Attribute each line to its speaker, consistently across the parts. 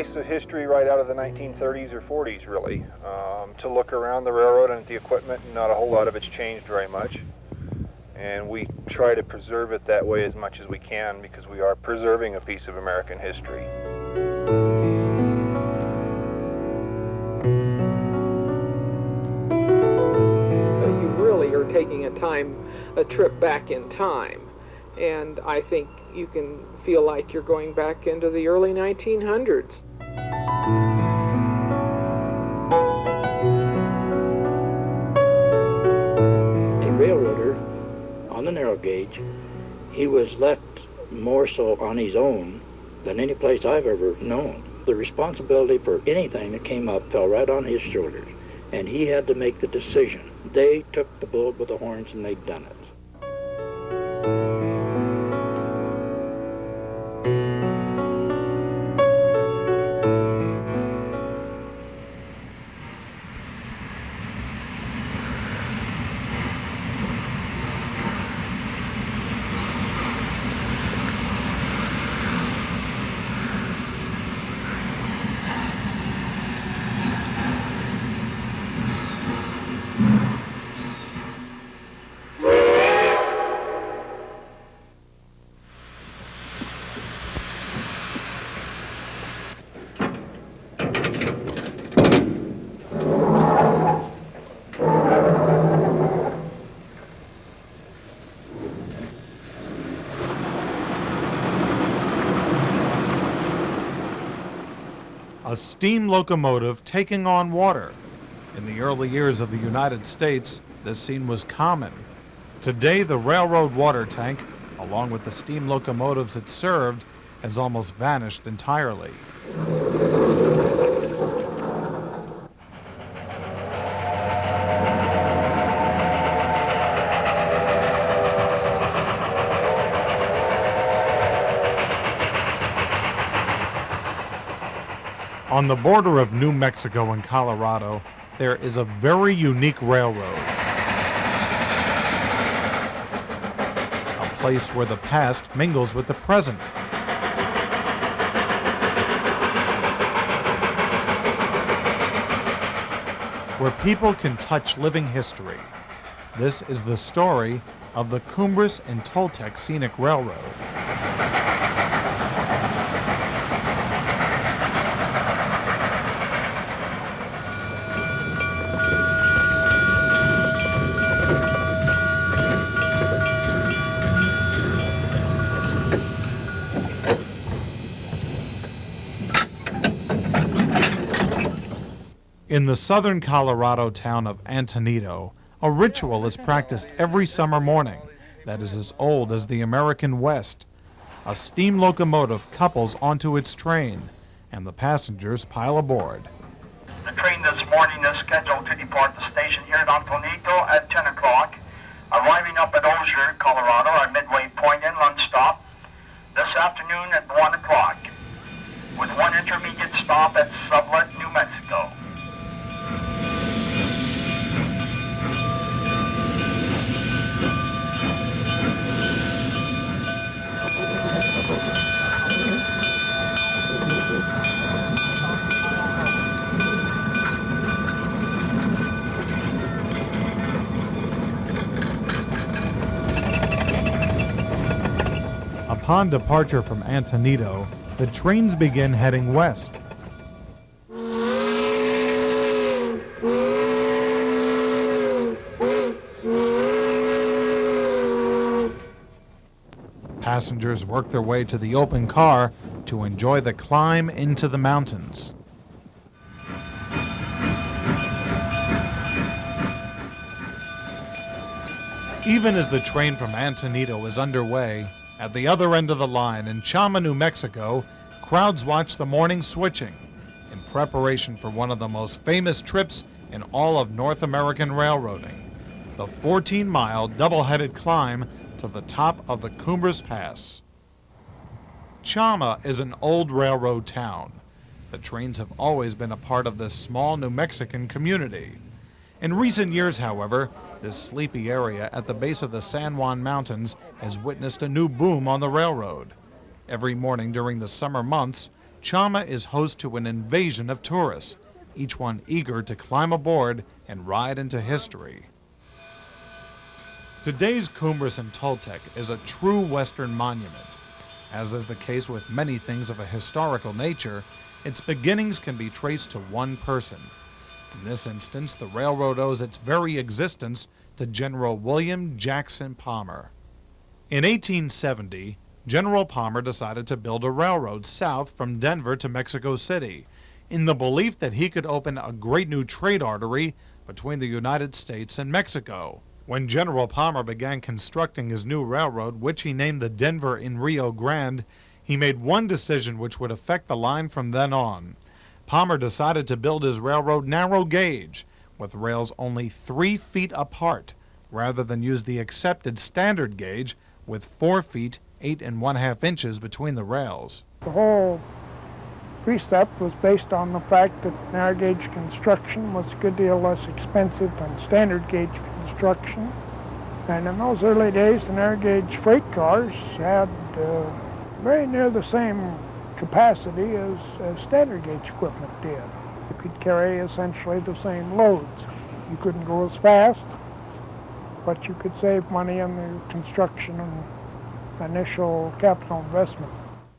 Speaker 1: slice of history right out of the 1930s or 40s, really, to look around the railroad and at the equipment. Not a whole lot of it's changed very much, and we try to preserve it that way as much as we can, because we are preserving a piece of American history.
Speaker 2: You really are taking a trip back in time, and I think you can feel like you're going back into the early 1900s.
Speaker 3: A railroader on the narrow gauge, he was left more so on his own than any place I've ever known. The responsibility for anything that came up fell right on his shoulders, and he had to make the decision. They took the bull with the horns and they'd done it.
Speaker 4: A steam locomotive taking on water. In the early years of the United States, this scene was common. Today, the railroad water tank, along with the steam locomotives it served, has almost vanished entirely. On the border of New Mexico and Colorado, there is a very unique railroad. A place where the past mingles with the present. Where people can touch living history. This is the story of the Cumbres and Toltec Scenic Railroad. In the southern Colorado town of Antonito, a ritual is practiced every summer morning that is as old as the American West. A steam locomotive couples onto its train, and the passengers pile aboard.
Speaker 5: The train this morning is scheduled to depart the station here at Antonito at 10 o'clock, arriving up at Osier, Colorado, our midway point inland stop, this afternoon at 1 o'clock, with one intermediate stop at Sublette, New Mexico.
Speaker 4: Upon departure from Antonito, the trains begin heading west. Passengers work their way to the open car to enjoy the climb into the mountains. Even as the train from Antonito is underway, at the other end of the line in Chama, New Mexico, crowds watch the morning switching in preparation for one of the most famous trips in all of North American railroading, the 14-mile double-headed climb to the top of the Cumbres Pass. Chama is an old railroad town. The trains have always been a part of this small New Mexican community. In recent years, however, this sleepy area at the base of the San Juan Mountains has witnessed a new boom on the railroad. Every morning during the summer months, Chama is host to an invasion of tourists, each one eager to climb aboard and ride into history. Today's Cumbres Toltec is a true Western monument. As is the case with many things of a historical nature, its beginnings can be traced to one person. In this instance, the railroad owes its very existence to General William Jackson Palmer. In 1870, General Palmer decided to build a railroad south from Denver to Mexico City, in the belief that he could open a great new trade artery between the United States and Mexico. When General Palmer began constructing his new railroad, which he named the Denver and Rio Grande, he made one decision which would affect the line from then on. Palmer decided to build his railroad narrow gauge, with rails only 3 feet apart, rather than use the accepted standard gauge with 4 feet 8½ inches between the rails.
Speaker 6: The whole precept was based on the fact that narrow gauge construction was a good deal less expensive than standard gauge construction. And in those early days, the narrow gauge freight cars had very near the same capacity as standard gauge equipment did. You could carry essentially the same loads. You couldn't go as fast, but you could save money on the construction and initial capital investment.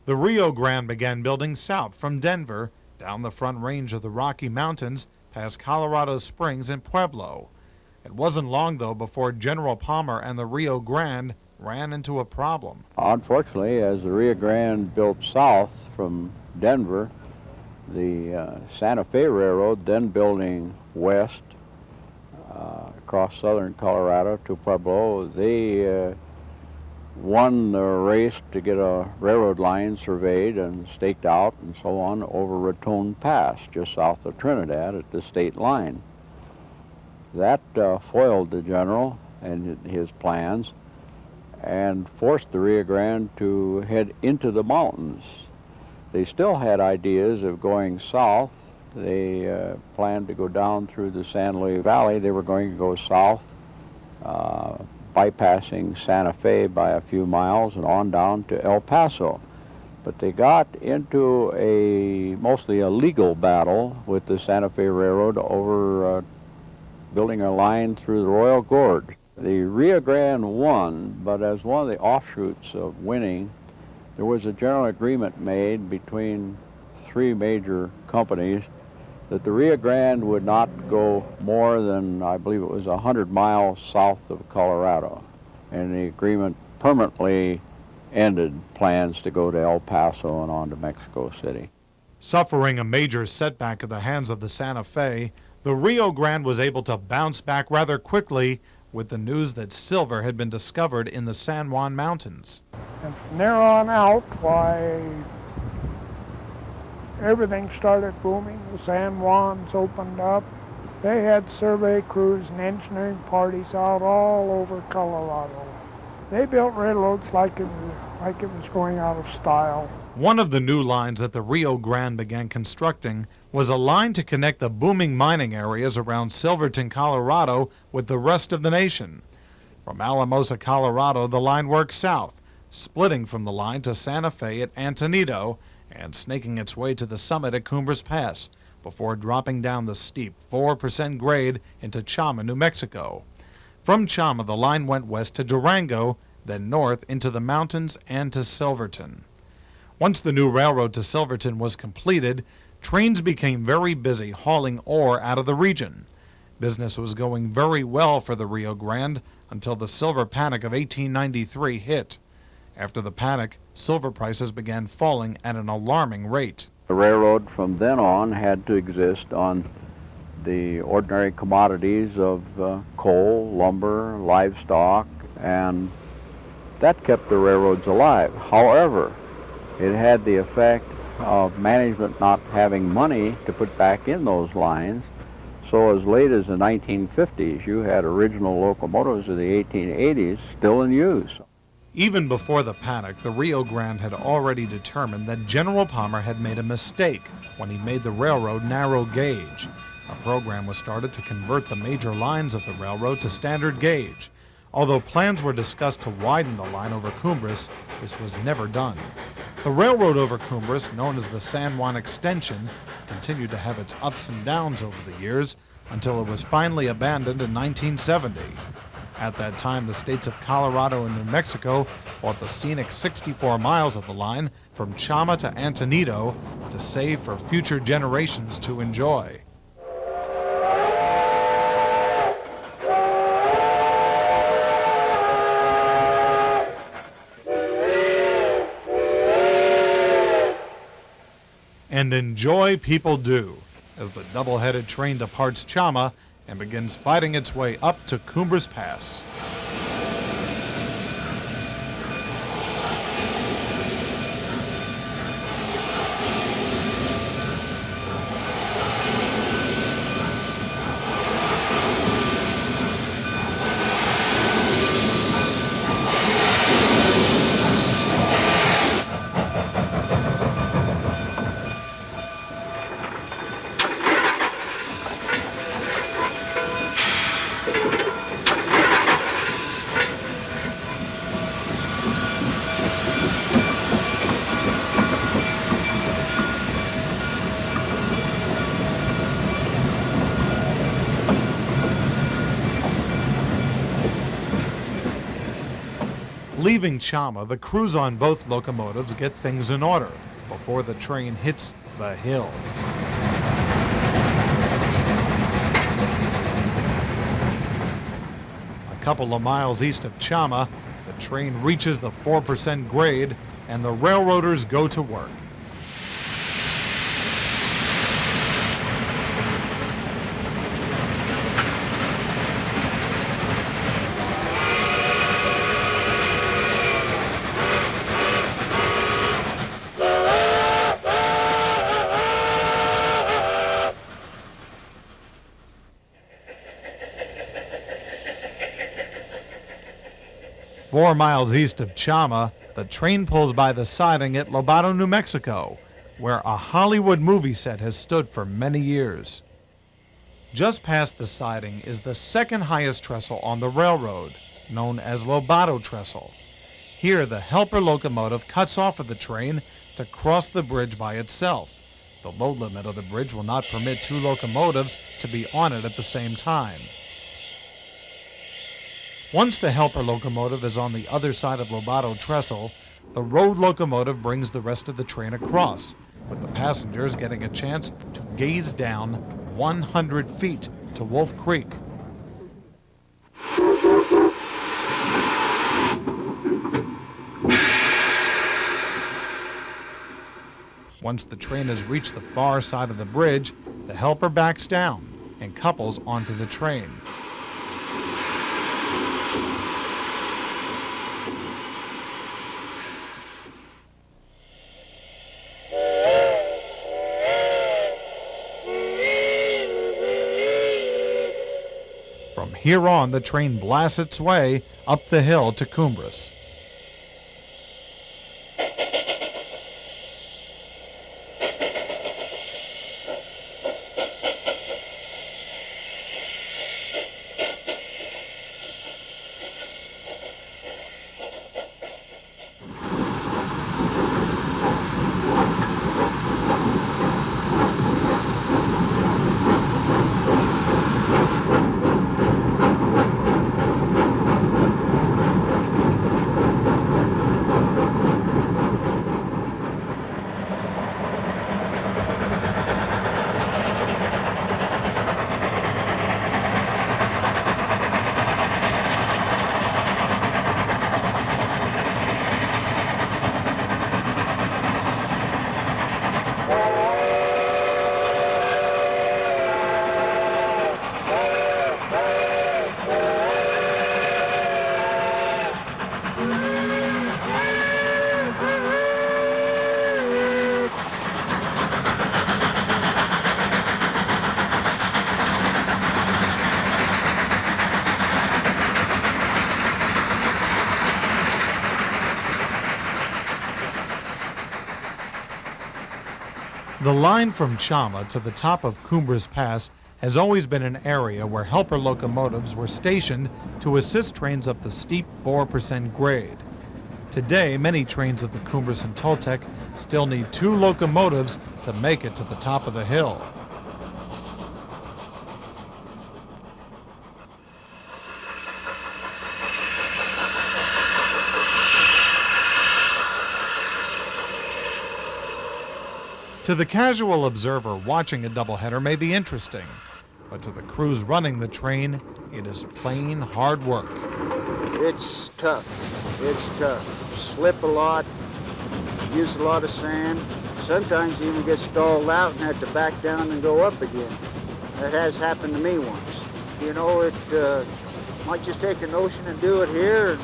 Speaker 4: The Rio Grande began building south from Denver, down the front range of the Rocky Mountains, past Colorado Springs and Pueblo. It wasn't long, though, before General Palmer and the Rio Grande ran into a problem.
Speaker 7: Unfortunately, as the Rio Grande built south from Denver, the Santa Fe Railroad, then building west across southern Colorado to Pueblo, they won the race to get a railroad line surveyed and staked out and so on over Raton Pass, just south of Trinidad at the state line. That foiled the general and his plans and forced the Rio Grande to head into the mountains. They still had ideas of going south. They planned to go down through the San Luis Valley. They were going to go south, bypassing Santa Fe by a few miles and on down to El Paso. But they got into mostly a legal battle with the Santa Fe Railroad over building a line through the Royal Gorge. The Rio Grande won, but as one of the offshoots of winning, there was a general agreement made between 3 major companies that the Rio Grande would not go more than, I believe it was 100 miles south of Colorado. And the agreement permanently ended plans to go to El Paso and on to Mexico City.
Speaker 4: Suffering a major setback at the hands of the Santa Fe, the Rio Grande was able to bounce back rather quickly with the news that silver had been discovered in the San Juan Mountains.
Speaker 6: And from there on out, why, everything started booming. The San Juans opened up. They had survey crews and engineering parties out all over Colorado. They built railroads like it was going out of style.
Speaker 4: One of the new lines that the Rio Grande began constructing was a line to connect the booming mining areas around Silverton, Colorado, with the rest of the nation. From Alamosa, Colorado, the line worked south, splitting from the line to Santa Fe at Antonito and snaking its way to the summit at Cumbres Pass before dropping down the steep 4% grade into Chama, New Mexico. From Chama, the line went west to Durango, then north into the mountains and to Silverton. Once the new railroad to Silverton was completed, trains became very busy hauling ore out of the region. Business was going very well for the Rio Grande until the silver panic of 1893 hit. After the panic, silver prices began falling at an alarming rate.
Speaker 7: The railroad from then on had to exist on the ordinary commodities of coal, lumber, livestock, and that kept the railroads alive. However, it had the effect of management not having money to put back in those lines. So as late as the 1950s, you had original locomotives of the 1880s still in use.
Speaker 4: Even before the panic, the Rio Grande had already determined that General Palmer had made a mistake when he made the railroad narrow gauge. A program was started to convert the major lines of the railroad to standard gauge. Although plans were discussed to widen the line over Cumbres, this was never done. The railroad over Cumbres, known as the San Juan Extension, continued to have its ups and downs over the years until it was finally abandoned in 1970. At that time, the states of Colorado and New Mexico bought the scenic 64 miles of the line from Chama to Antonito to save for future generations to enjoy. And enjoy people do, as the double-headed train departs Chama and begins fighting its way up to Cumbres Pass. Leaving Chama, the crews on both locomotives get things in order before the train hits the hill. A couple of miles east of Chama, the train reaches the 4% grade and the railroaders go to work. Four miles east of Chama, the train pulls by the siding at Lobato, New Mexico, where a Hollywood movie set has stood for many years. Just past the siding is the second highest trestle on the railroad, known as Lobato Trestle. Here, the helper locomotive cuts off of the train to cross the bridge by itself. The load limit of the bridge will not permit two locomotives to be on it at the same time. Once the helper locomotive is on the other side of Lobato Trestle, the road locomotive brings the rest of the train across, with the passengers getting a chance to gaze down 100 feet to Wolf Creek. Once the train has reached the far side of the bridge, the helper backs down and couples onto the train. From here on, the train blasts its way up the hill to Cumbres. The line from Chama to the top of Cumbres Pass has always been an area where helper locomotives were stationed to assist trains up the steep 4% grade. Today, many trains of the Cumbres and Toltec still need 2 locomotives to make it to the top of the hill. To the casual observer, watching a doubleheader may be interesting, but to the crews running the train, it is plain hard work.
Speaker 8: It's tough. It's tough. Slip a lot, use a lot of sand. Sometimes you even get stalled out and have to back down and go up again. That has happened to me once. You know, it might just take a notion and do it here.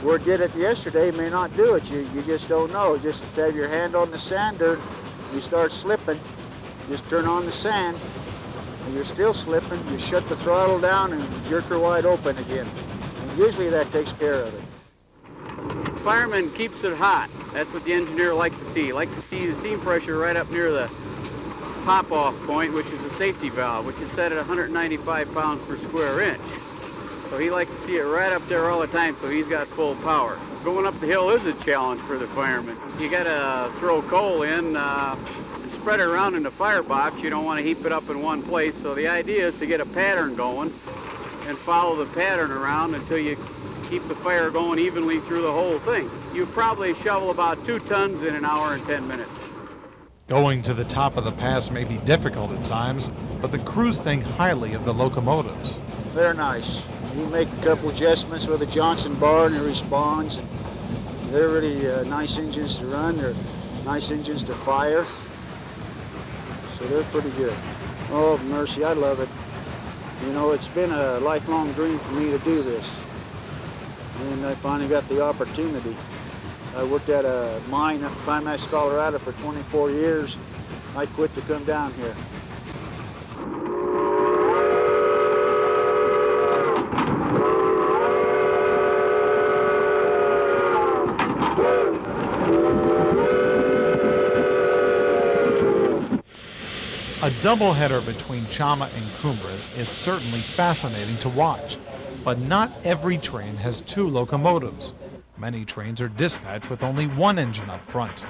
Speaker 8: Where it did it yesterday may not do it. You just don't know. Just have your hand on the sander. You start slipping, just turn on the sand, and you're still slipping, you shut the throttle down and jerk her wide open again. And usually that takes care of it.
Speaker 9: Fireman keeps it hot. That's what the engineer likes to see. He likes to see the seam pressure right up near the pop-off point, which is the safety valve, which is set at 195 pounds per square inch. So he likes to see it right up there all the time, so he's got full power. Going up the hill is a challenge for the fireman. You gotta throw coal in and spread it around in the firebox. You don't want to heap it up in one place. So the idea is to get a pattern going and follow the pattern around until you keep the fire going evenly through the whole thing. You probably shovel about 2 tons in an hour and 10 minutes.
Speaker 4: Going to the top of the pass may be difficult at times, but the crews think highly of the locomotives.
Speaker 8: They're nice. You make a couple adjustments with a Johnson bar and it responds. And they're really nice engines to run. They're nice engines to fire. So they're pretty good. Oh, mercy, I love it. You know, it's been a lifelong dream for me to do this. And I finally got the opportunity. I worked at a mine up in Climax, Colorado for 24 years. I quit to come down here.
Speaker 4: A doubleheader between Chama and Cumbres is certainly fascinating to watch, but not every train has 2 locomotives. Many trains are dispatched with only 1 engine up front.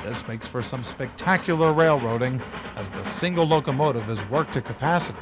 Speaker 4: This makes for some spectacular railroading as the single locomotive is worked to capacity.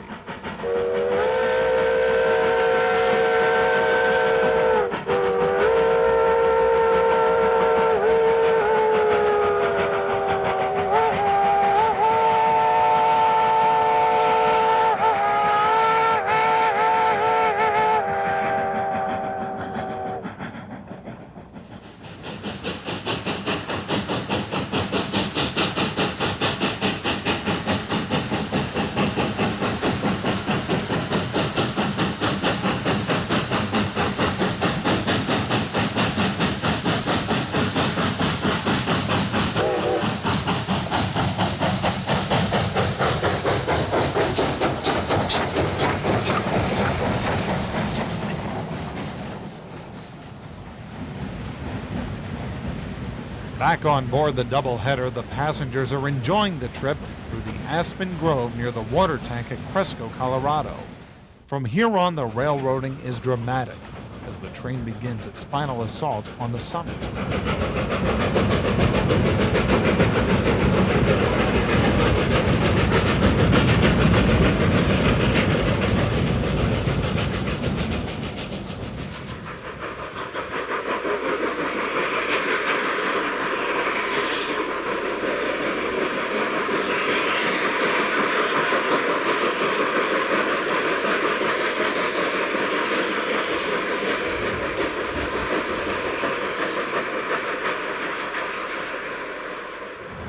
Speaker 4: Back on board the doubleheader, the passengers are enjoying the trip through the Aspen Grove near the water tank at Cresco, Colorado. From here on, the railroading is dramatic as the train begins its final assault on the summit.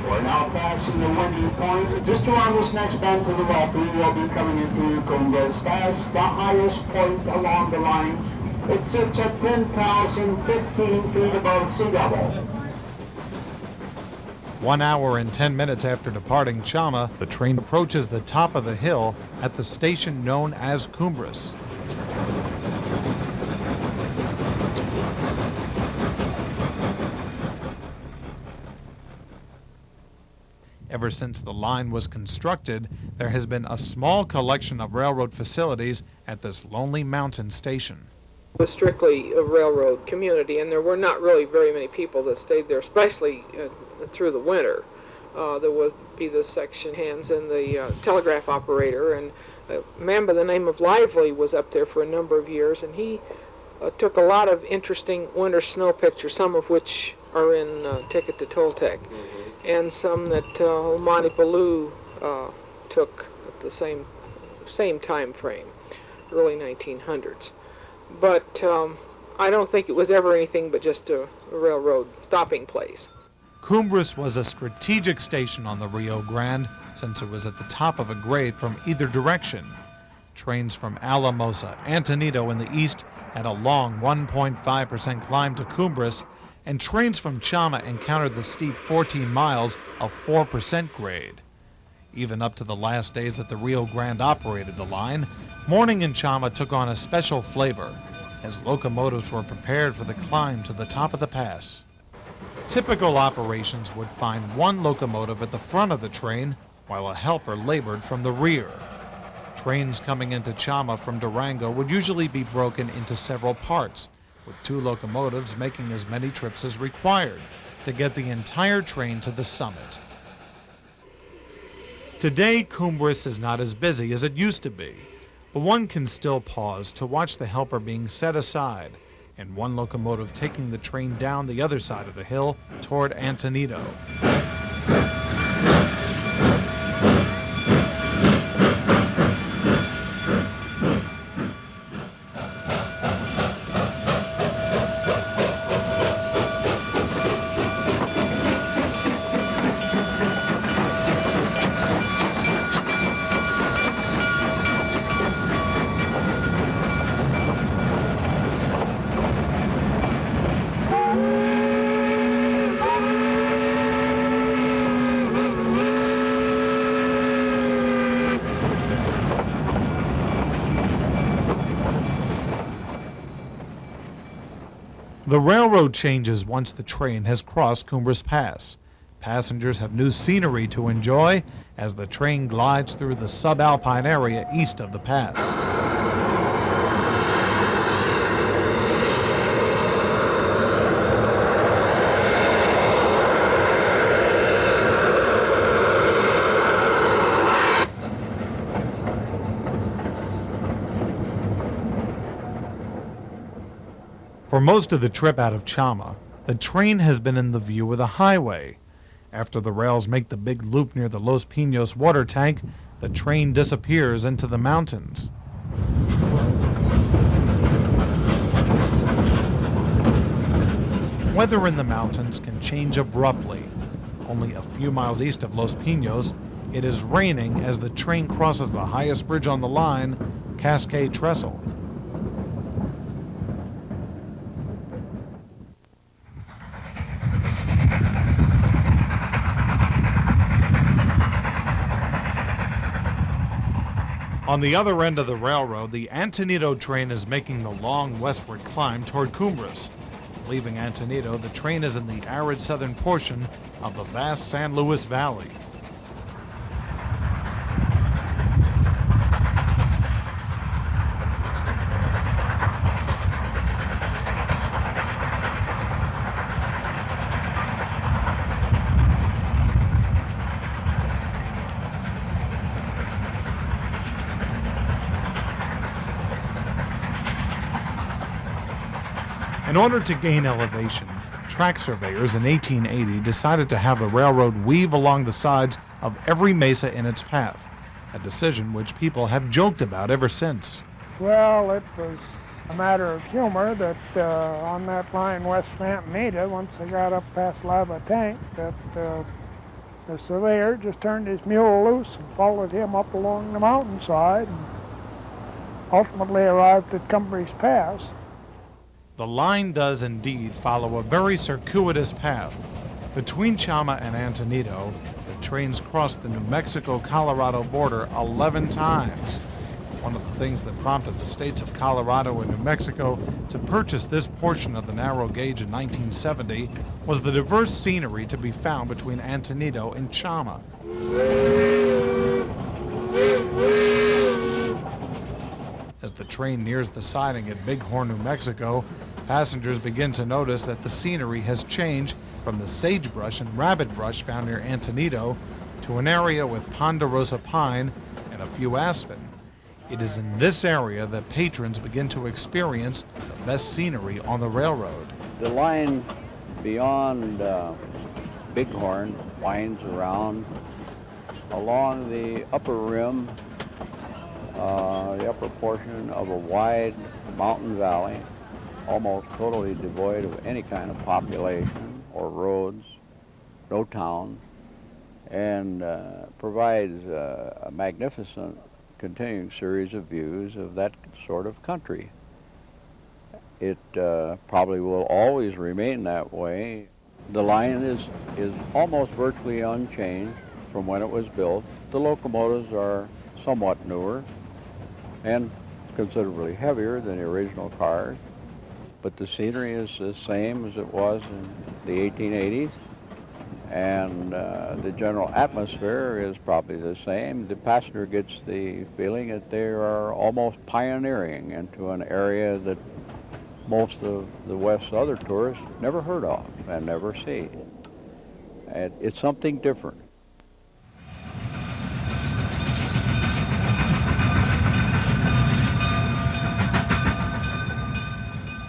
Speaker 5: We're now passing the winding point. Just around this next bend to the left, we will be coming into Cumbres Pass, the highest point along the line. It sits at 10,015 feet above sea level.
Speaker 4: 1 hour and 10 minutes after departing Chama, the train approaches the top of the hill at the station known as Cumbres. Ever since the line was constructed, there has been a small collection of railroad facilities at this lonely mountain station.
Speaker 2: was strictly a railroad community, and there were not really very many people that stayed there, especially through the winter. There would be the section hands and the telegraph operator, and a man by the name of Lively was up there for a number of years, and he took a lot of interesting winter snow pictures, some of which are in Ticket to Toltec, and some that Monty Ballou took at the same time frame, early 1900s. But I don't think it was ever anything but just a railroad stopping place.
Speaker 4: Cumbres was a strategic station on the Rio Grande since it was at the top of a grade from either direction. Trains from Alamosa, Antonito in the east had a long 1.5% climb to Cumbres, and trains from Chama encountered the steep 14 miles of 4% grade. Even up to the last days that the Rio Grande operated the line, morning in Chama took on a special flavor as locomotives were prepared for the climb to the top of the pass. Typical operations would find one locomotive at the front of the train while a helper labored from the rear. Trains coming into Chama from Durango would usually be broken into several parts, with 2 locomotives making as many trips as required to get the entire train to the summit. Today, Cumbres is not as busy as it used to be, but one can still pause to watch the helper being set aside and one locomotive taking the train down the other side of the hill toward Antonito. The railroad changes once the train has crossed Cumbres Pass. Passengers have new scenery to enjoy as the train glides through the subalpine area east of the pass. For most of the trip out of Chama, the train has been in the view of the highway. After the rails make the big loop near the Los Pinos water tank, the train disappears into the mountains. Weather in the mountains can change abruptly. Only a few miles east of Los Pinos, it is raining as the train crosses the highest bridge on the line, Cascade Trestle. On the other end of the railroad, the Antonito train is making the long westward climb toward Cumbres. Leaving Antonito, the train is in the arid southern portion of the vast San Luis Valley. In order to gain elevation, track surveyors in 1880 decided to have the railroad weave along the sides of every mesa in its path, a decision which people have joked about ever since.
Speaker 6: Well, it was a matter of humor that on that line west of Antonito, once they got up past Lava Tank, that the surveyor just turned his mule loose and followed him up along the mountainside and ultimately arrived at Cumbres Pass.
Speaker 4: The line does indeed follow a very circuitous path. Between Chama and Antonito, the trains cross the New Mexico-Colorado border 11 times. One of the things that prompted the states of Colorado and New Mexico to purchase this portion of the narrow gauge in 1970 was the diverse scenery to be found between Antonito and Chama. As the train nears the siding at Bighorn, New Mexico, passengers begin to notice that the scenery has changed from the sagebrush and rabbitbrush found near Antonito to an area with ponderosa pine and a few aspen. It is in this area that patrons begin to experience the best scenery on the railroad.
Speaker 7: The line beyond Bighorn winds around along the upper rim, the upper portion of a wide mountain valley, almost totally devoid of any kind of population or roads, no towns, and provides a magnificent continuing series of views of that sort of country. It probably will always remain that way. The line is almost virtually unchanged from when it was built. The locomotives are somewhat newer and considerably heavier than the original cars, but the scenery is the same as it was in the 1880s, and the general atmosphere is probably the same. The passenger gets the feeling that they are almost pioneering into an area that most of the West's other tourists never heard of and never see. And it's something different.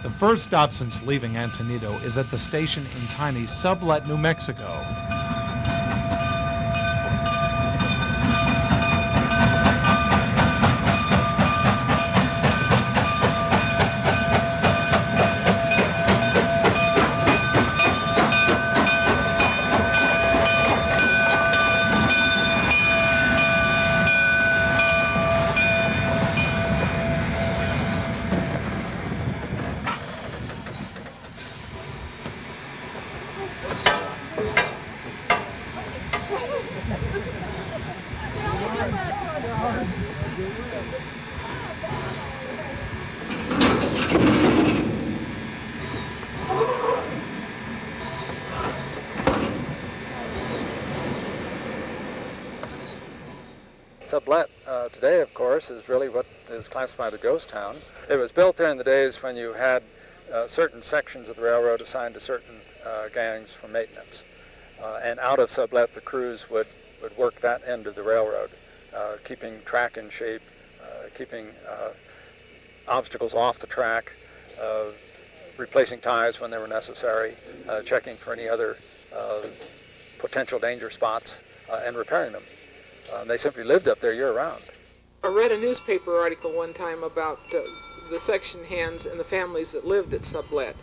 Speaker 4: The first stop since leaving Antonito is at the station in tiny Sublet, New Mexico.
Speaker 10: Sublet today, of course, is really what is classified a ghost town. It was built there in the days when you had certain sections of the railroad assigned to certain gangs for maintenance. And out of Sublet, the crews would work that end of the railroad, keeping track in shape, keeping obstacles off the track, replacing ties when they were necessary, checking for any other potential danger spots, and repairing them. They simply lived up there year-round.
Speaker 2: I read a newspaper article one time about the section hands and the families that lived at Sublet,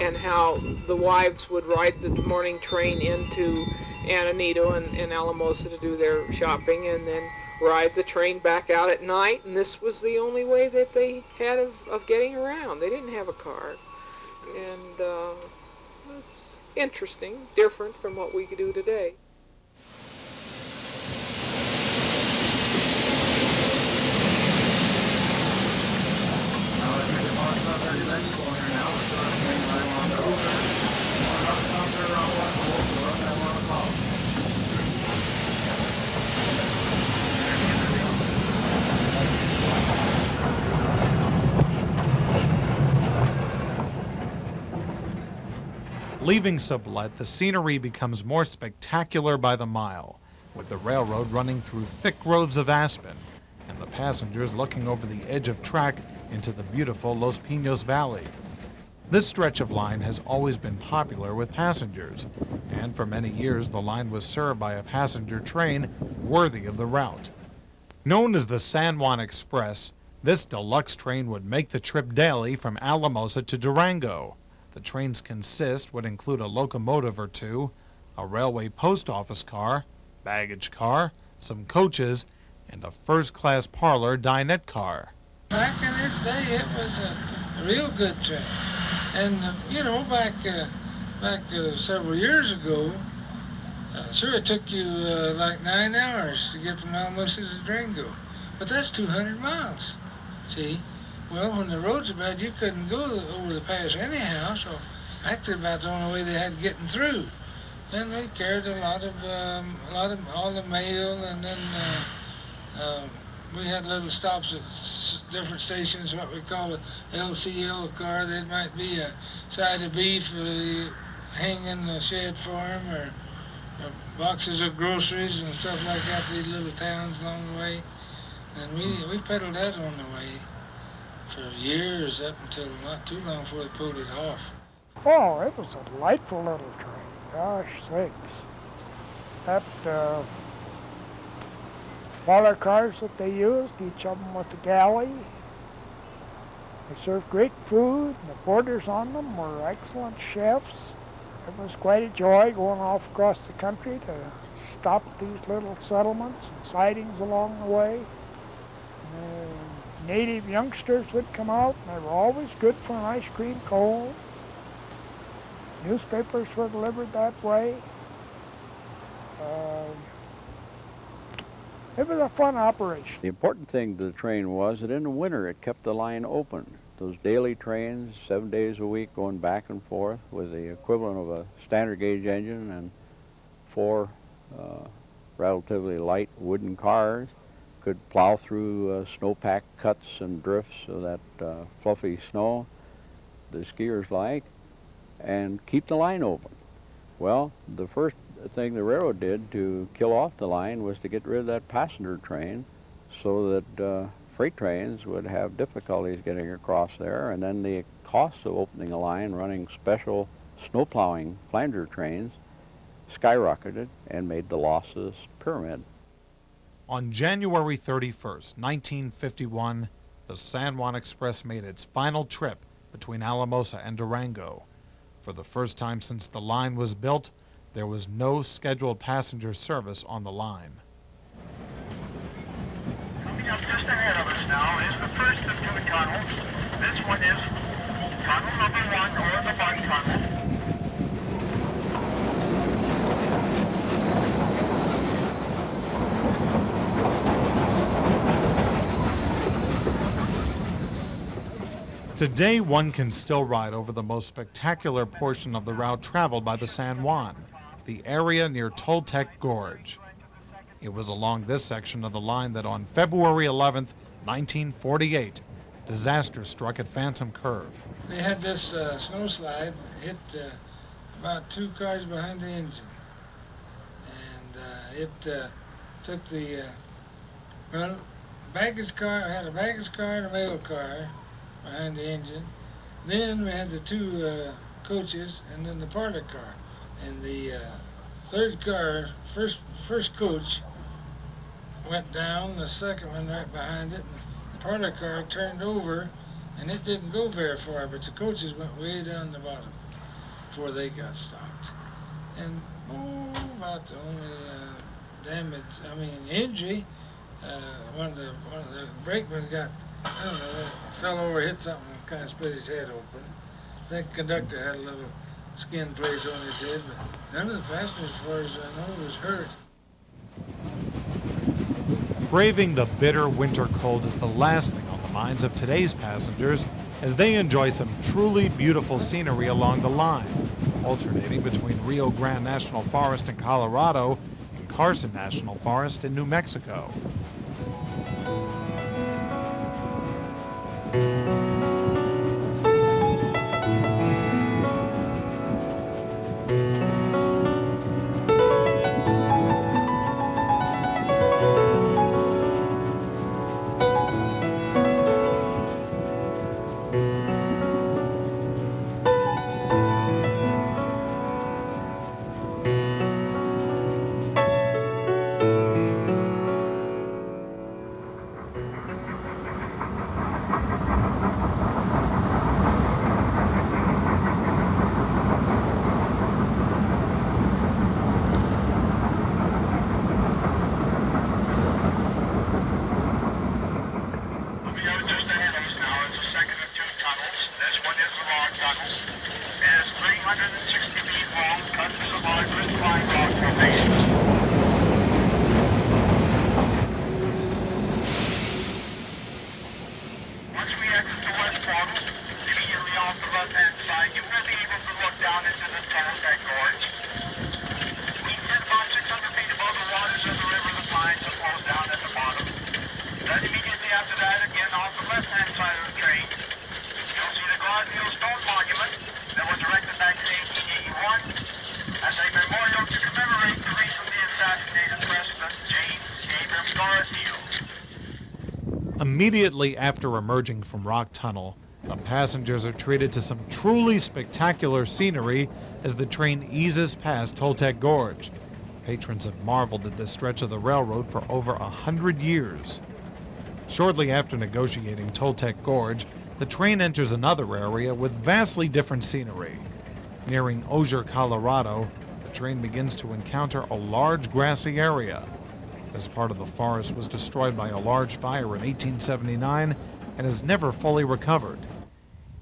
Speaker 2: and how the wives would ride the morning train into Antonito and Alamosa to do their shopping, and then ride the train back out at night, and this was the only way that they had of getting around. They didn't have a car, and it was interesting, different from what we could do today.
Speaker 4: Leaving Sublet, the scenery becomes more spectacular by the mile, with the railroad running through thick groves of aspen and the passengers looking over the edge of track into the beautiful Los Pinos Valley. This stretch of line has always been popular with passengers, and for many years the line was served by a passenger train worthy of the route. Known as the San Juan Express, this deluxe train would make the trip daily from Alamosa to Durango. The trains would include a locomotive or two, a railway post office car, baggage car, some coaches, and a first-class parlor dinette car.
Speaker 11: Back in this day, it was a real good train. And, back several years ago, sure, it took you like 9 hours to get from Alamosa to Durango. But that's 200 miles, see? Well, when the roads are bad, you couldn't go over the pass anyhow, so actually about the only way they had getting through. And they carried a lot of all the mail, and then we had little stops at different stations, what we call a LCL car. There might be a side of beef hanging the shed farm, or boxes of groceries and stuff like that for these little towns along the way. And we peddled that on the way for years, up until not too long before they pulled it off.
Speaker 6: Oh, it was a delightful little train. Gosh sakes. That parlor cars that they used, each of them with a galley. They served great food, and the boarders on them were excellent chefs. It was quite a joy going off across the country to stop at these little settlements and sidings along the way. Native youngsters would come out, and they were always good for an ice cream cone. Newspapers were delivered that way. It was a fun operation.
Speaker 7: The important thing to the train was that in the winter it kept the line open. Those daily trains, 7 days a week, going back and forth with the equivalent of a standard gauge engine and 4 relatively light wooden cars, could plow through snowpack cuts and drifts of that fluffy snow the skiers like, and keep the line open. Well, the first thing the railroad did to kill off the line was to get rid of that passenger train so that freight trains would have difficulties getting across there, and then the cost of opening a line running special snow plowing flanger trains skyrocketed and made the losses pyramid.
Speaker 4: On January 31st, 1951, the San Juan Express made its final trip between Alamosa and Durango. For the first time since the line was built, there was no scheduled passenger service on the line.
Speaker 5: Coming up just ahead of us now is the first of 2 tunnels. This one is tunnel number 1, or the bug tunnel.
Speaker 4: Today, one can still ride over the most spectacular portion of the route traveled by the San Juan, the area near Toltec Gorge. It was along this section of the line that on February 11th, 1948, disaster struck at Phantom Curve.
Speaker 11: They had this snow slide hit about 2 cars behind the engine. And it took the baggage car, had a baggage car and a mail car behind the engine. Then we had the 2 coaches and then the parlor car. And the third car, first coach went down, the second one right behind it. And the parlor car turned over, and it didn't go very far, but the coaches went way down the bottom before they got stopped. And about the only injury, one of the brakemen got, I don't know, fell over, hit something, and kind of split his head open. That conductor had a little skin place on his head, but none of the passengers, as far as I know, was hurt.
Speaker 4: Braving the bitter winter cold is the last thing on the minds of today's passengers as they enjoy some truly beautiful scenery along the line, alternating between Rio Grande National Forest in Colorado and Carson National Forest in New Mexico.
Speaker 5: Ready off the left-hand side of the train, you'll see the Glasgow Stone Monument that was erected back in 1881 as a memorial to commemorate the recently assassinated President James Abram Garfield.
Speaker 4: Immediately after emerging from Rock Tunnel, the passengers are treated to some truly spectacular scenery as the train eases past Toltec Gorge. Patrons have marveled at this stretch of the railroad for over 100 years. Shortly after negotiating Toltec Gorge, the train enters another area with vastly different scenery. Nearing Osier, Colorado, the train begins to encounter a large grassy area. This part of the forest was destroyed by a large fire in 1879 and has never fully recovered.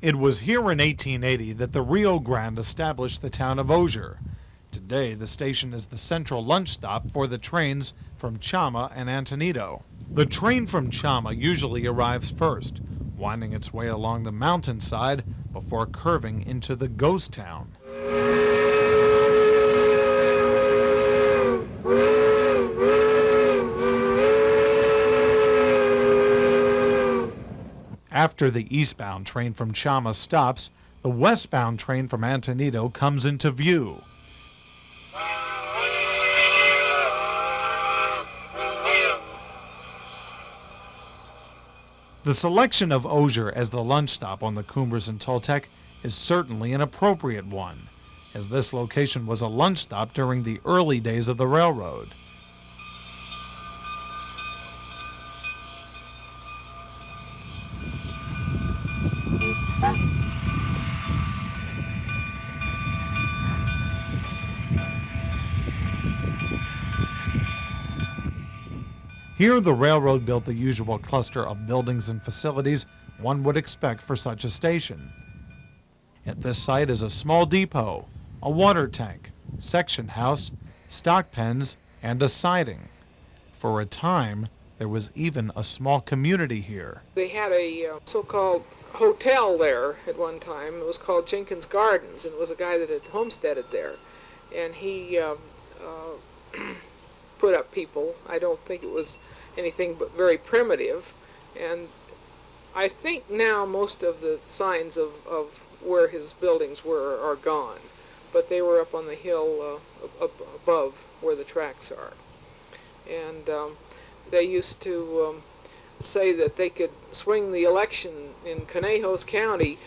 Speaker 4: It was here in 1880 that the Rio Grande established the town of Osier. Today, the station is the central lunch stop for the trains from Chama and Antonito. The train from Chama usually arrives first, winding its way along the mountainside before curving into the ghost town. After the eastbound train from Chama stops, the westbound train from Antonito comes into view. The selection of Osier as the lunch stop on the Cumbres and Toltec is certainly an appropriate one, as this location was a lunch stop during the early days of the railroad. Here, the railroad built the usual cluster of buildings and facilities one would expect for such a station. At this site is a small depot, a water tank, section house, stock pens, and a siding. For a time, there was even a small community here.
Speaker 2: They had a so-called hotel there at one time. It was called Jenkins Gardens, and it was a guy that had homesteaded there. And he put up people. I don't think it was anything but very primitive. And I think now most of the signs of where his buildings were are gone. But they were up on the hill above where the tracks are. And they used to say that they could swing the election in Conejos County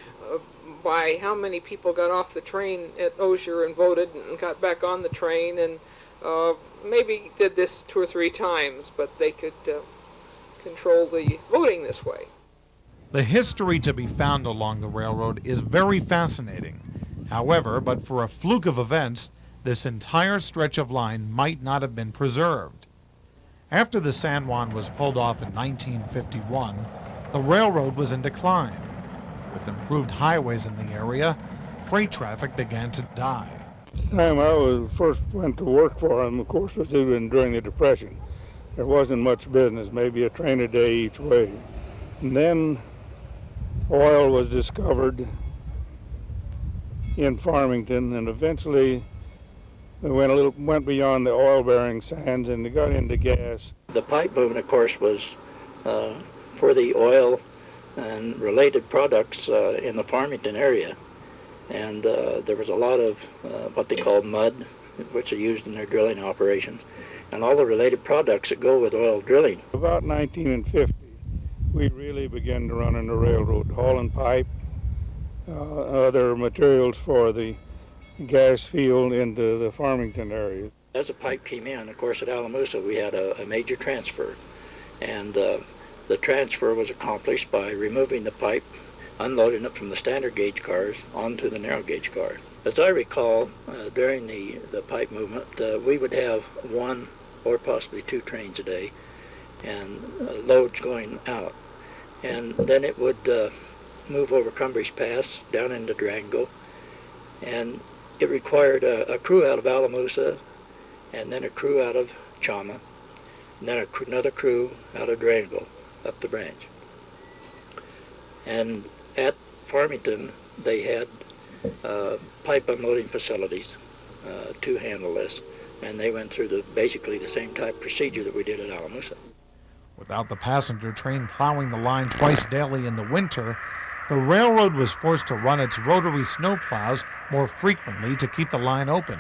Speaker 2: by how many people got off the train at Osier and voted and got back on the train, and maybe did this 2 or 3 times, but they could control the voting this way.
Speaker 4: The history to be found along the railroad is very fascinating. However, but for a fluke of events, this entire stretch of line might not have been preserved. After the San Juan was pulled off in 1951, the railroad was in decline. With improved highways in the area, freight traffic began to die.
Speaker 12: The time I first went to work for them, of course, was even during the Depression. There wasn't much business, maybe a train a day each way. And then oil was discovered in Farmington, and eventually they went beyond the oil-bearing sands and they got into gas.
Speaker 3: The pipe movement, of course, was for the oil and related products in the Farmington area. And there was a lot of what they call mud, which are used in their drilling operations, and all the related products that go with oil drilling.
Speaker 12: About 1950, we really began to run on the railroad, hauling pipe, other materials for the gas field into the Farmington area.
Speaker 3: As the pipe came in, of course, at Alamosa, we had a major transfer. And the transfer was accomplished by removing the pipe, unloading it from the standard gauge cars onto the narrow gauge car. As I recall, during the pipe movement, we would have 1 or possibly 2 trains a day and loads going out. And then it would move over Cumbres Pass down into Durango, and it required a crew out of Alamosa, and then a crew out of Chama, and then another crew out of Durango up the branch. And at Farmington, they had pipe unloading facilities to handle this, and they went through basically the same type of procedure that we did at Alamosa.
Speaker 4: Without the passenger train plowing the line twice daily in the winter, the railroad was forced to run its rotary snowplows more frequently to keep the line open.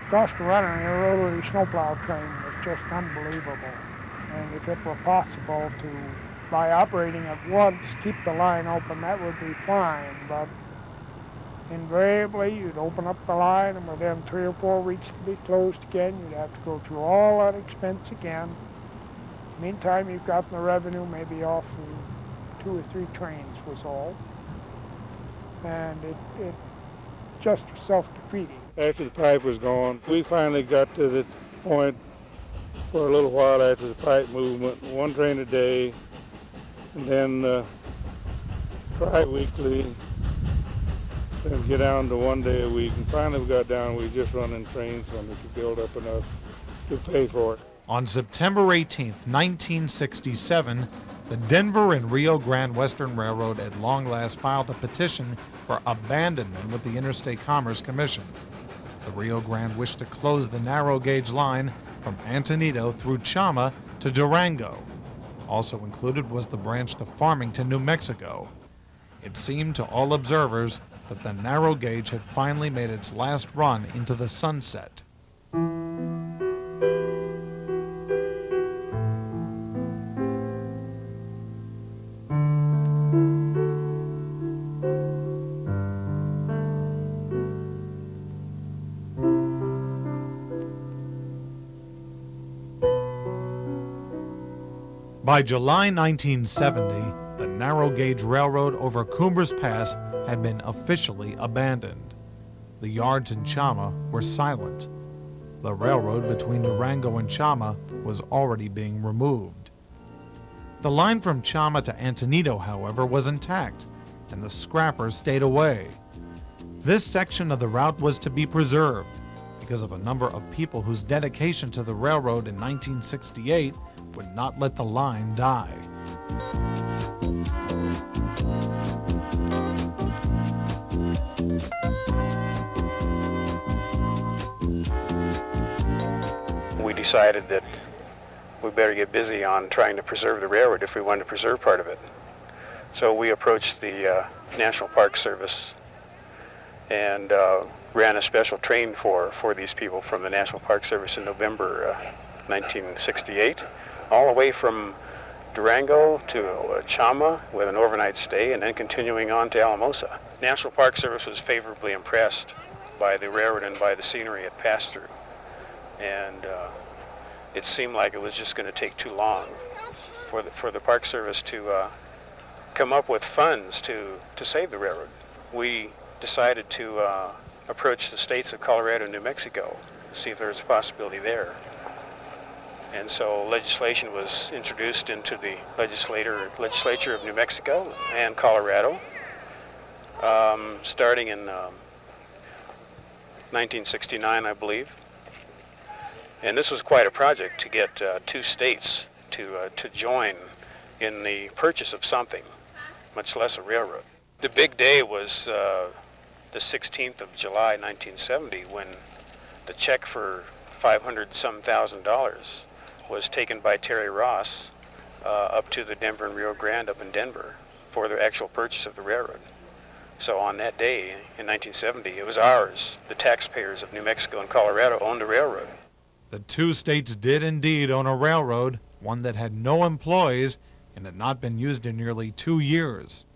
Speaker 6: The cost of running a rotary snowplow train was just unbelievable. And if it were possible to, by operating at once, keep the line open, that would be fine. But invariably, you'd open up the line, and within 3 or 4 weeks to be closed again. You'd have to go through all that expense again. Meantime, you've gotten the revenue maybe off of 2 or 3 trains was all. And it just was self-defeating.
Speaker 12: After the pipe was gone, we finally got to the point for a little while after the pipe movement, 1 train a day, and then tri-weekly, then get down to 1 day a week. And finally we got down, we were just running trains when we could build up enough to pay for it.
Speaker 4: On September 18, 1967, the Denver and Rio Grande Western Railroad at long last filed a petition for abandonment with the Interstate Commerce Commission. The Rio Grande wished to close the narrow gauge line from Antonito through Chama to Durango. Also included was the branch to Farmington, New Mexico. It seemed to all observers that the narrow gauge had finally made its last run into the sunset. By July 1970, the narrow gauge railroad over Cumbres Pass had been officially abandoned. The yards in Chama were silent. The railroad between Durango and Chama was already being removed. The line from Chama to Antonito, however, was intact, and the scrappers stayed away. This section of the route was to be preserved because of a number of people whose dedication to the railroad in 1968 would not let the line die.
Speaker 13: We decided that we better get busy on trying to preserve the railroad if we wanted to preserve part of it. So we approached the National Park Service and ran a special train for these people from the National Park Service in November 1968, all the way from Durango to Chama with an overnight stay and then continuing on to Alamosa. National Park Service was favorably impressed by the railroad and by the scenery it passed through. And it seemed like it was just going to take too long for the Park Service to come up with funds to save the railroad. We decided to approach the states of Colorado and New Mexico, see if there was a possibility there. And so legislation was introduced into the legislature of New Mexico and Colorado, starting in 1969, I believe. And this was quite a project to get 2 states to join in the purchase of something, much less a railroad. The big day was the 16th of July, 1970, when the check for $500-some thousand was taken by Terry Ross up to the Denver and Rio Grande up in Denver for the actual purchase of the railroad. So on that day in 1970, it was ours. The taxpayers of New Mexico and Colorado owned the railroad.
Speaker 4: The 2 states did indeed own a railroad, one that had no employees and had not been used in nearly 2 years.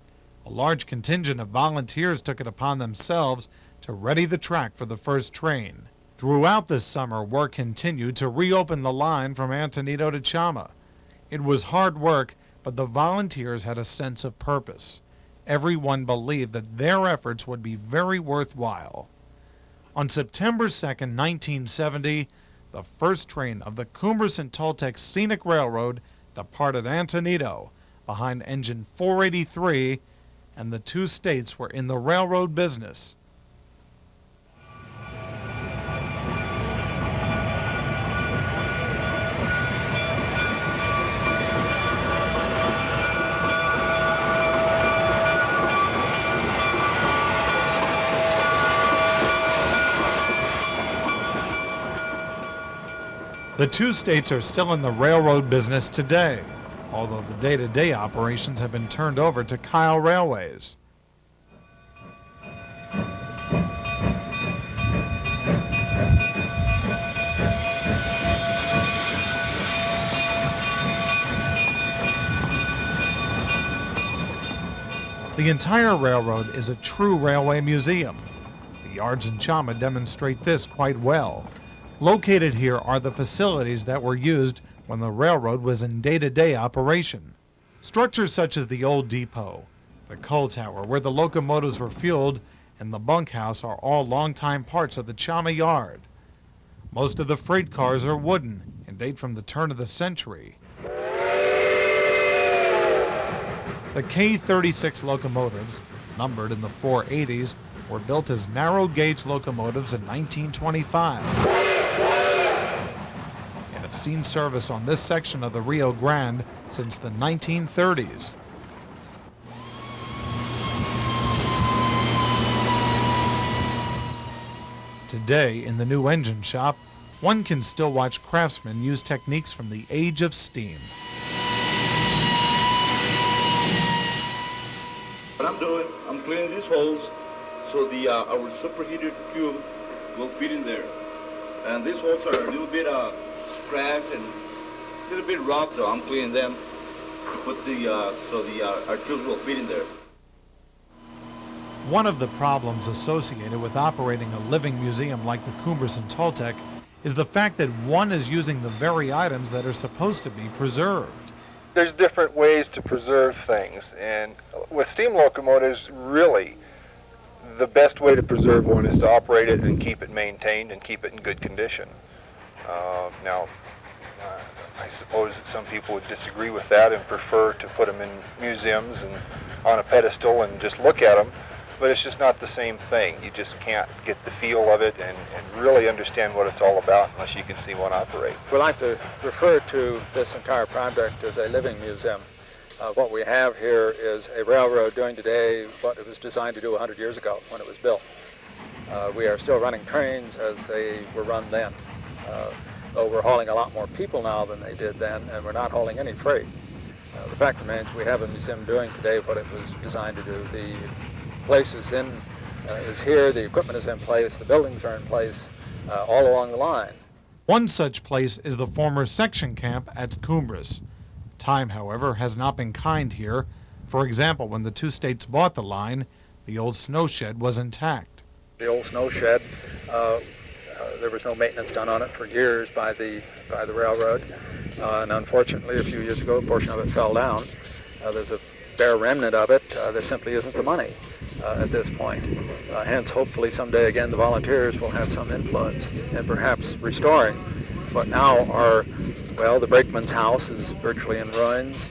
Speaker 4: A large contingent of volunteers took it upon themselves to ready the track for the first train. Throughout this summer, work continued to reopen the line from Antonito to Chama. It was hard work, but the volunteers had a sense of purpose. Everyone believed that their efforts would be very worthwhile. On September 2nd, 1970, the first train of the Cumbres Toltec Scenic Railroad departed Antonito behind engine 483, and the 2 states were in the railroad business. The 2 states are still in the railroad business today. although the day-to-day operations have been turned over to Kyle Railways. The entire railroad is a true railway museum. The yards in Chama demonstrate this quite well. Located here are the facilities that were used when the railroad was in day-to-day operation. Structures such as the old depot, the coal tower where the locomotives were fueled, and the bunkhouse are all longtime parts of the Chama yard. Most of the freight cars are wooden and date from the turn of the century. The K-36 locomotives, numbered in the 480s, were built as narrow-gauge locomotives in 1925 and have seen service on this section of the Rio Grande since the 1930s. Today, in the new engine shop, one can still watch craftsmen use techniques from the age of steam.
Speaker 14: What I'm doing, I'm cleaning these holes so the our superheated tube will fit in there. And these holes are a little bit scratched and a little bit rough, so I'm cleaning them to put our tubes will fit in there.
Speaker 4: One of the problems associated with operating a living museum like the Cumbres Toltec is the fact that one is using the very items that are supposed to be preserved.
Speaker 1: There's different ways to preserve things, and with steam locomotives, really, the best way to preserve one is to operate it and keep it maintained and keep it in good condition. I suppose that some people would disagree with that and prefer to put them in museums and on a pedestal and just look at them, but it's just not the same thing. You just can't get the feel of it and really understand what it's all about unless you can see one operate.
Speaker 10: We like to refer to this entire project as a living museum. What we have here is a railroad doing today what it was designed to do 100 years ago when it was built. We are still running trains as they were run then. Though we're hauling a lot more people now than they did then, and we're not hauling any freight. The fact remains we have a museum doing today what it was designed to do. The place is here, the equipment is in place, the buildings are in place all along the line.
Speaker 4: One such place is the former section camp at Cumbres. Time, however, has not been kind here. For example, when the two states bought the line, the old snow shed was intact.
Speaker 10: The old snow shed, there was no maintenance done on it for years by the railroad. And unfortunately, a few years ago, a portion of it fell down. There's a bare remnant of it. There simply isn't the money at this point. Hence, hopefully someday again the volunteers will have some influence in perhaps restoring what now are, well, the brakeman's house is virtually in ruins.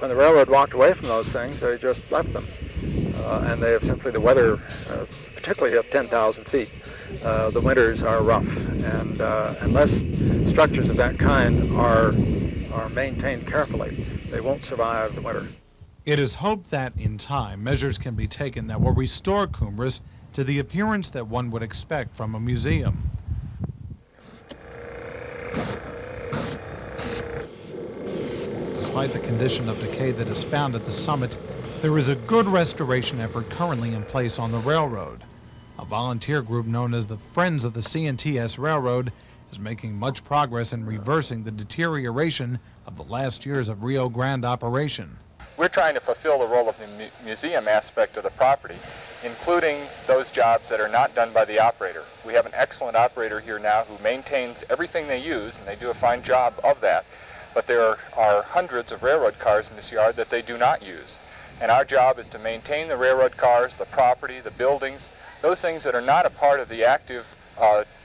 Speaker 10: When the railroad walked away from those things, they just left them. And they have simply, the weather, particularly at 10,000 feet, the winters are rough. And unless structures of that kind are maintained carefully, they won't survive the winter.
Speaker 4: It is hoped that, in time, measures can be taken that will restore Cumbres to the appearance that one would expect from a museum. Despite the condition of decay that is found at the summit, there is a good restoration effort currently in place on the railroad. A volunteer group known as the Friends of the C&TS Railroad is making much progress in reversing the deterioration of the last years of Rio Grande operation.
Speaker 15: We're trying to fulfill the role of the museum aspect of the property, including those jobs that are not done by the operator. We have an excellent operator here now who maintains everything they use, and they do a fine job of that. But there are hundreds of railroad cars in this yard that they do not use. And our job is to maintain the railroad cars, the property, the buildings, those things that are not a part of the active,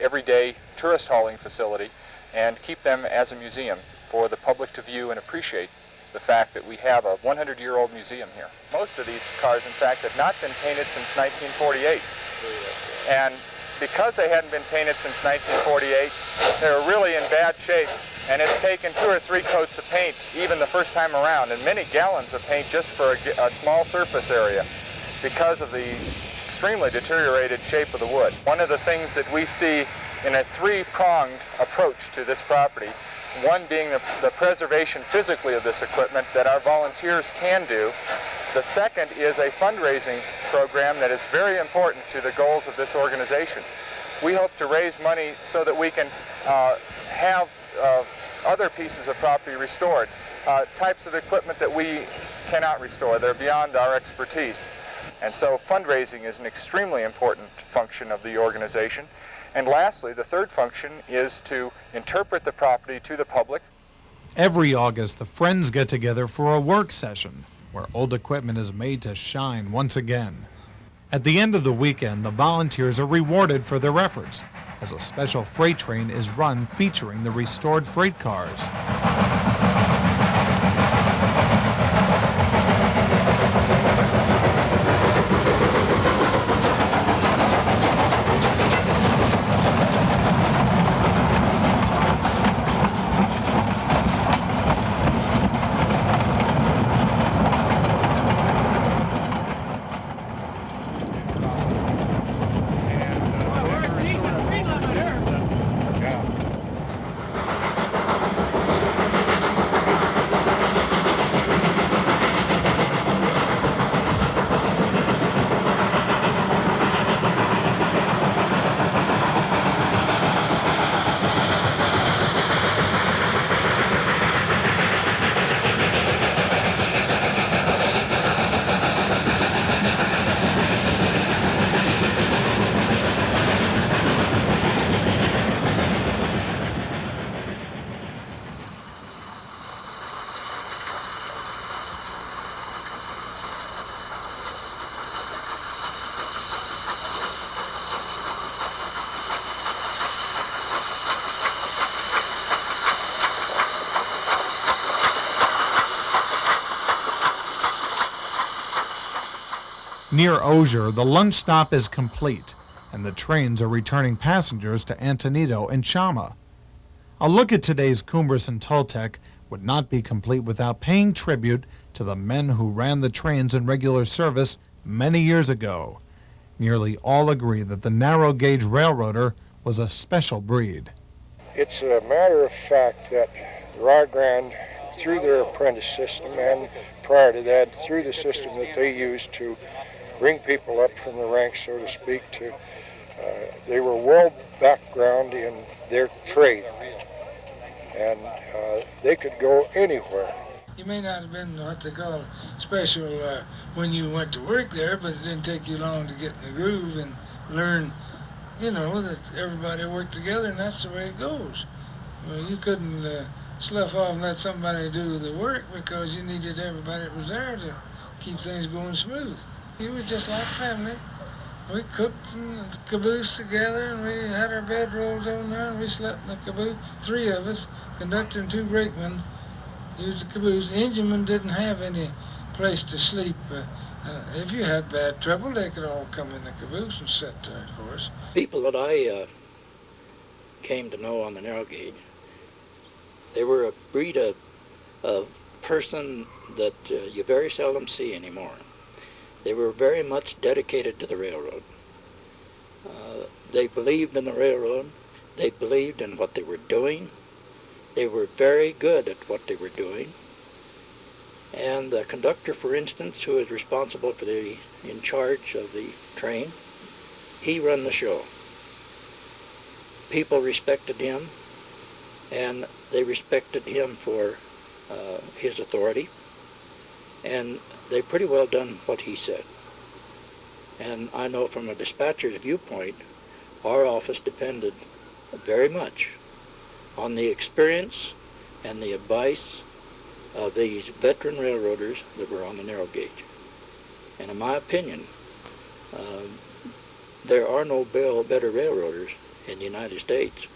Speaker 15: everyday tourist hauling facility, and keep them as a museum for the public to view and appreciate the fact that we have a 100-year-old museum here. Most of these cars, in fact, have not been painted since 1948. And because they hadn't been painted since 1948, they're really in bad shape. And it's taken 2 or 3 coats of paint, even the first time around, and many gallons of paint just for a small surface area because of the extremely deteriorated shape of the wood. One of the things that we see in a 3-pronged approach to this property One being the preservation physically of this equipment that our volunteers can do. The second is a fundraising program that is very important to the goals of this organization. We hope to raise money so that we can have other pieces of property restored, types of equipment that we cannot restore, that are beyond our expertise. And so fundraising is an extremely important function of the organization. And lastly, the third function is to interpret the property to the public.
Speaker 4: Every August, the Friends get together for a work session where old equipment is made to shine once again. At the end of the weekend, the volunteers are rewarded for their efforts as a special freight train is run featuring the restored freight cars. Near Osier, the lunch stop is complete, and the trains are returning passengers to Antonito and Chama. A look at today's Cumbres and Toltec would not be complete without paying tribute to the men who ran the trains in regular service many years ago. Nearly all agree that the narrow-gauge railroader was a special breed.
Speaker 16: It's a matter of fact that Rio Grande, through their apprentice system and prior to that, through the system that they used to bring people up from the ranks, so to speak, they were well background in their trade, and they could go anywhere.
Speaker 11: You may not have been what they call special when you went to work there, but it didn't take you long to get in the groove and learn, that everybody worked together, and that's the way it goes. Well, you couldn't slough off and let somebody do the work because you needed everybody that was there to keep things going smooth. It was just like family. We cooked in the caboose together, and we had our bedrolls on there, and we slept in the caboose. 3 of us, conductor and 2 brakemen, used the caboose. The enginemen didn't have any place to sleep. If you had bad trouble, they could all come in the caboose and sit there, of course.
Speaker 3: People that I came to know on the narrow gauge, they were a breed of person that you very seldom see anymore. They were very much dedicated to the railroad. They believed in the railroad. They believed in what they were doing. They were very good at what they were doing. And the conductor, for instance, who was responsible for in charge of the train, he ran the show. People respected him, and they respected him for his authority. And they pretty well done what he said. And I know from a dispatcher's viewpoint, our office depended very much on the experience and the advice of these veteran railroaders that were on the narrow gauge. And in my opinion, there are no better railroaders in the United States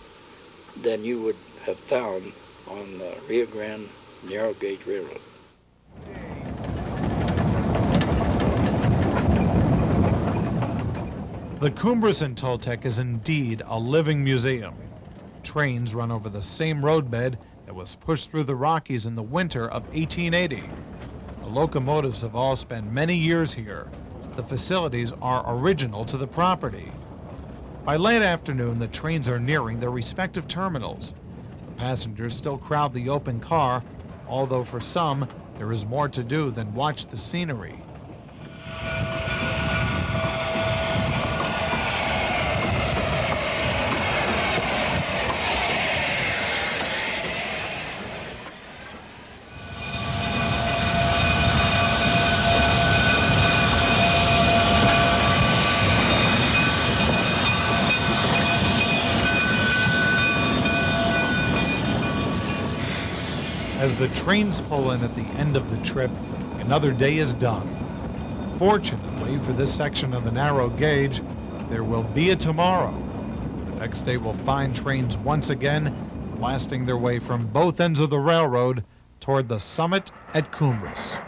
Speaker 3: than you would have found on the Rio Grande narrow gauge railroad.
Speaker 4: The Cumbres and Toltec is indeed a living museum. Trains run over the same roadbed that was pushed through the Rockies in the winter of 1880. The locomotives have all spent many years here. The facilities are original to the property. By late afternoon, the trains are nearing their respective terminals. The passengers still crowd the open car, although for some, there is more to do than watch the scenery. As the trains pull in at the end of the trip, another day is done. Fortunately for this section of the narrow gauge, there will be a tomorrow. The next day will find trains once again blasting their way from both ends of the railroad toward the summit at Cumbres.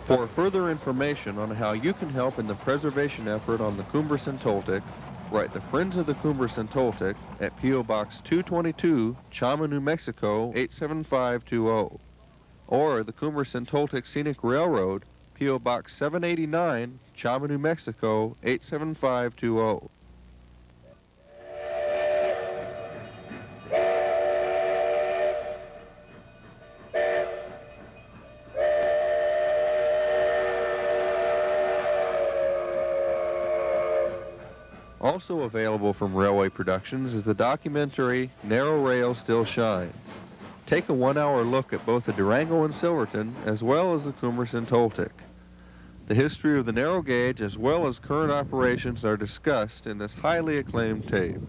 Speaker 17: For further information on how you can help in the preservation effort on the Cumbres Toltec, write the Friends of the Cumbres Toltec at P.O. Box 222, Chama, New Mexico 87520, or the Cumbres Toltec Scenic Railroad, P.O. Box 789, Chama, New Mexico 87520. Also available from Railway Productions is the documentary Narrow Rail Still Shine. Take a 1-hour look at both the Durango and Silverton as well as the Cumbres Toltec. The history of the narrow gauge as well as current operations are discussed in this highly acclaimed tape.